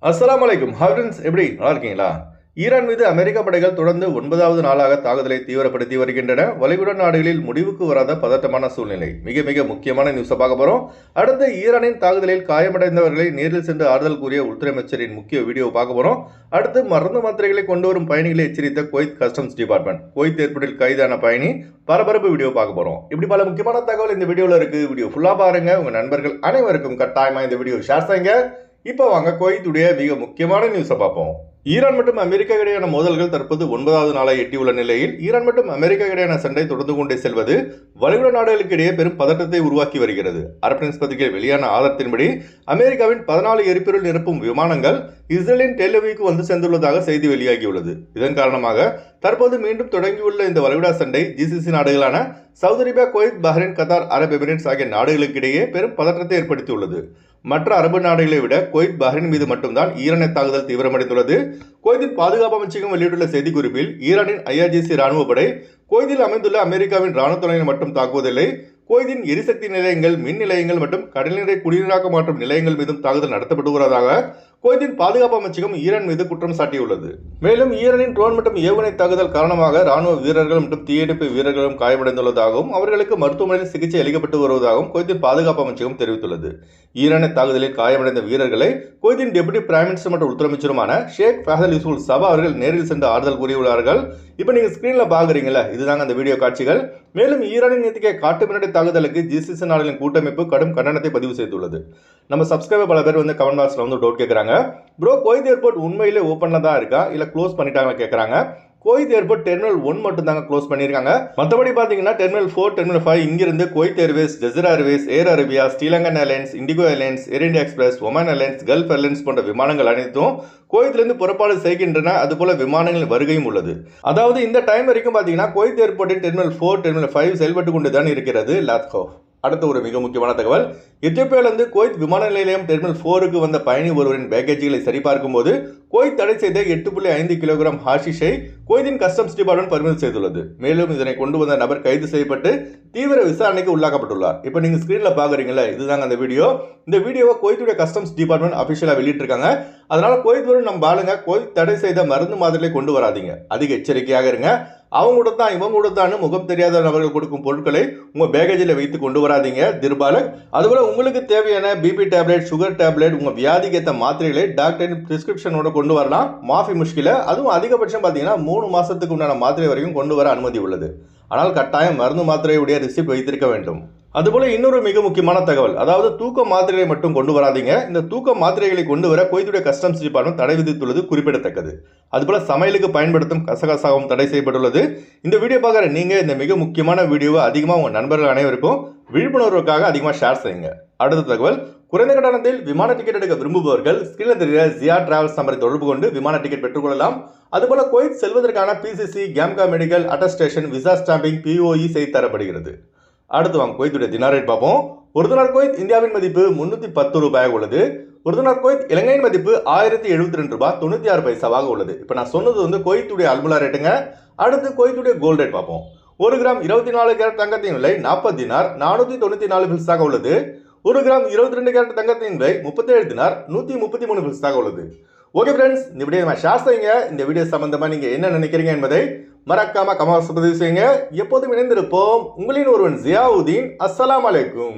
அஸ்ஸலாமு அலைக்கும். Hi friends, எப்படி நல்லா இருக்கீங்களா? ஈரான் மீது அமெரிக்க படைகள் தொடர்ந்து 9வது நாளாக தாக்குதலை தீவிரப்படுத்தி வருகின்றன. வளைகுடா நாடுகளில் முடிவுக்கு வராத பதட்டமான சூழ்நிலை. மிக மிக முக்கியமான நியூஸை பார்க்க போறோம். அடுத்து ஈரானின் தாக்குதலில் காயமடைந்தவர்களை நேரில் சென்று ஆறுதல் கூறிய உள்துறை அமைச்சரின் முக்கிய வீடியோவை பார்க்க போறோம். அடுத்து மருந்து மாத்திரைகளை கொண்டு வரும் பயணிகளை எச்சரித்த குவைத் கஸ்டம்ஸ் டிபார்ட்மெண்ட். குவைத் ஏர்போர்ட்டில் கைதான பயணி பரபரப்பு வீடியோ பார்க்க போறோம். இப்படி பல முக்கியமான தகவல் இந்த வீடியோல இருக்கு. வீடியோ ஃபுல்லா பாருங்க. உங்க நண்பர்கள் அனைவருக்கும் கட்டாயமா இந்த வீடியோ ஷேர் செய்யுங்க. இப்போ வாங்க குவைத்துடைய மிக முக்கியமான நியூஸை பார்ப்போம். ஈரான் மற்றும் அமெரிக்கா இடையான மோதல்கள் தற்போது 9வது நாளை எட்டியுள்ள நிலையில் ஈரான் மற்றும் அமெரிக்கா இடையான சண்டை தொடர்ந்து கொண்டே செல்வது வளைகுடா நாடுகளுக்கு இடையே பெரும் பதட்டத்தை உருவாக்கி வருகிறது. அரபு நியூஸ் பத்திரிகையில் வெளியான ஆதாரத்தின்படி அமெரிக்காவின் 14 எரிபொருள் நிரப்பும் விமானங்கள் இஸ்ரேலின் டெல் அவீவுக்கு வந்து சேர்ந்துள்ளதாக செய்தி வெளியாகியுள்ளது. இதன் காரணமாக தற்போது மீண்டும் தொடங்கியுள்ள இந்த வளைகுடா சண்டை ஜிசிசி நாடுகளான Saudi Arabia, Kuwait, Bahrain, Qatar, அரபு எமிரேட்ஸ் ஆகிய நாடுகளுக்கு இடையே பெரும் பதற்றத்தை ஏற்படுத்தியுள்ளது. மற்ற அரபு நாடுகளை விட குவைத், பஹ்ரைன் மீது மட்டும்தான் ஈரானிய தாக்குதல் தீவிரமடைந்துள்ளது. குவைத்தின் பாதுகாப்பு அமைச்சகம் வெளியிட்டுள்ள செய்திக்குறிப்பில் ஈரானின் ஐஆர்ஜிசி ராணுவ படை குவைத்தில் அமைந்துள்ள அமெரிக்காவின் ராணுவ துணையை மட்டும் தாக்குவதில்லை, குவைத்தின் எரிசக்தி நிலையங்கள், மின் நிலையங்கள் மற்றும் கடல்நீரை குடிநீராக்க மாற்றும் நிலையங்கள் மீதும் தாக்குதல் நடத்தப்பட்டு வருவதாக குவைத்தின் பாதுகாப்பு அமைச்சகம் ஈரான் மீது குற்றம் சாட்டியுள்ளது. மேலும் ஈரானின் ட்ரோன் மற்றும் ஏவுகணை தாக்குதல் காரணமாக ராணுவ வீரர்கள் மற்றும் தீயணைப்பு வீரர்களும் காயமடைந்துள்ளதாகவும் அவர்களுக்கு மருத்துவமனையில் சிகிச்சை அளிக்கப்பட்டு வருவதாகவும் குவைத்தின் பாதுகாப்பு அமைச்சகம் தெரிவித்துள்ளது. ஈரானிய தாக்குதலில் காயமடைந்த வீரர்களை குவைத்தின் டெபுட்டி பிரைம் மினிஸ்டர் மற்றும் உள்துறை அமைச்சருமான ஷேக் ஃபஹத் யூசுப் சபா அவர்கள் நேரில் சென்று ஆறுதல் கூறியுள்ளார்கள். இப்போ நீங்க ஸ்கிரீன்ல பாக்குறீங்களா, இதுதாங்க அந்த வீடியோ காட்சிகள். மேலும் ஈரானின் நேத்திய காட்டு மிராண்டி தாக்குதலுக்கு ஜிசிசி நாடுகளின் கூட்டமைப்பு கடும் கண்டனத்தை பதிவு செய்துள்ளது. நம்ம சப்ஸ்கிரைபர் பல பேர் கமெண்ட் பாக்ஸ்ல டவுட் கேட்கறாங்க. ப்ரோ, குவைத் ஏர்போர்ட் உண்மையிலே ஓப்பன்ல தான் இருக்கா இல்ல க்ளோஸ் பண்ணிட்டாங்க கேட்கறாங்க. குவைத் ஏர்போர்ட் டெர்மினல் 1 மட்டும் தாங்க க்ளோஸ் பண்ணியிருக்காங்க. மற்றபடி பார்த்தீங்கன்னா டெர்மினல் 4, டெர்மினல் 5 இங்கிருந்து Kuwait airways, Jazeera airways, Air Arabia, Sri Lankan airlines, IndiGo airlines, Air India Express, Oman airlines, Gulf airlines போன்ற விமானங்கள் அனைத்தும் குவைத்திலிருந்து புறப்பாடு செய்கின்றன. அதுபோல விமானங்களின் வருகையும் உள்ளது. அதாவது இந்த டைம் வரைக்கும் பார்த்தீங்கன்னா குவைத் ஏர்போர்ட்டின் டெர்மினல் 4, டெர்மினல் 5 செயல்பட்டு கொண்டு தான் இருக்கிறது. லாத்கோ. அடுத்த ஒரு மிக முக்கியமான தகவல், எத்தியோப்பியாவிலிருந்து குவைத் விமான நிலையம் டெர்மினல் 4க்கு வந்த பயணி ஒருவரின் பேக்கேஜ்களை சரிபார்க்கும் போது குவைத் தடை செய்த 8.5 கிலோகிராம் ஹாஷிஷை குவைத்தின் கஸ்டம்ஸ் டிபார்ட்மெண்ட் பறிமுதல் செய்துள்ளது. மேலும் இதனை கொண்டு வந்த நபர் கைது செய்யப்பட்டு தீவிர விசாரணைக்கு உள்ளாக்கப்பட்டுள்ளார். இப்போ நீங்க ஸ்கிரீன்ல பாக்குறீங்களா, இதுதாங்க அந்த வீடியோ. இந்த வீடியோவை குவைத்துடைய கஸ்டம்ஸ் டிபார்ட்மெண்ட் அபிஷியலா வெளியிட்டிருக்காங்க. அதனால குவைத் வரும் நம்ம ஆளுங்க குவைத் தடை செய்த மருந்து மாதிரிகளை கொண்டு வராதீங்க. அதிக எச்சரிக்கையாக இருங்க. அவங்க கூட தான் இவங்க கூட தான் முகம் தெரியாத நபர்கள் கொடுக்கும் பொருட்களை உங்க பேகேஜில் வைத்து கொண்டு வராதீங்க. திருபாலக். அதுபோல உங்களுக்கு தேவையான பிபி டேப்லெட், சுகர் டேப்லெட், உங்க வியாதிக்கு ஏற்ற மாத்திரைகளை டாக்டரின் பிரிஸ்கிரிப்ஷனோட கொண்டு வரலாம். மாஃபி முஷ்கில. அதுவும் அதிகபட்சம் பார்த்தீங்கன்னா 3 மாசத்துக்கு உண்டான மாத்திரை வரைக்கும் கொண்டு வர அனுமதி உள்ளது. ஆனால் கட்டாயம் மருந்து மாத்திரையுடைய ரிசிப்ட் வைத்திருக்க வேண்டும். அதுபோல இன்னொரு மிக முக்கியமான தகவல், அதாவது தூக்க மாத்திரைகளை மட்டும் கொண்டு வராதீங்க. இந்த தூக்க மாத்திரைகளை கொண்டு வர குவைத்துடைய கஸ்டம்ஸ் டிபார்ட்மெண்ட் தடை விதித்துள்ளது குறிப்பிடத்தக்கது. அதுபோல சமையலுக்கு பயன்படுத்தும் கசகசாவும் தடை செய்யப்பட்டுள்ளது. இந்த வீடியோ பார்க்குற நீங்க இந்த மிக முக்கியமான வீடியோவை அதிகமாக உங்க நண்பர்கள் அனைவருக்கும் விழிப்புணர்வுக்காக அதிகமாக ஷேர் செய்யுங்க. அடுத்த தகவல், குறைந்த கட்டணத்தில் விமான டிக்கெட் எடுக்க விரும்புபவர்கள் ஸ்கிரீனில் தெரிகிற ஜியா டிராவல்ஸ் நம்பரை தொடர்பு கொண்டு விமான டிக்கெட் பெற்றுக்கொள்ளலாம். அதுபோல குவைத் செல்வதற்கான பிசிசி, கேம்கா medical attestation, visa stamping, POE செய்து தரப்படுகிறது. அடுத்து வாங்க குவைத்துடைய தினார் ரேட் பார்ப்போம். ஒரு தினார் குவைத் இந்தியாவின் மதிப்பு 310 ரூபாயாக உள்ளது. ஒரு தினார் குவைத் இலங்கையின் மதிப்பு 1072 ரூபாய் 96 பைசாவாக உள்ளது. இப்போ நான் சொன்னது குவைத்துடைய அல்முலா ரேட்டுங்க. அடுத்து குவைத்துடைய கோல்ட் ரேட் பார்ப்போம். 1 கிராம் 24 கேரட் தங்கத்தின் விலை 40 தினார் 494 பில்ஸாக உள்ளது. 1 கிராம் 22 கேரட் தங்கத்தின் விலை 37 தினார் 133 பில்ஸாக உள்ளது. ஓகே ஃப்ரெண்ட்ஸ், இந்த வீடியோ ஷேர் செய்யுங்க. இந்த வீடியோ சம்பந்தமா நீங்க என்ன நினைக்கிறீங்க என்பதை மறக்காம கமெண்ட்ஸ் பதிவு செய்யுங்க. எப்போதும் இணைந்திருப்போம். உங்களின் ஒருவன் ஜியாவுதீன். அஸ்ஸலாமு அலைக்கும்.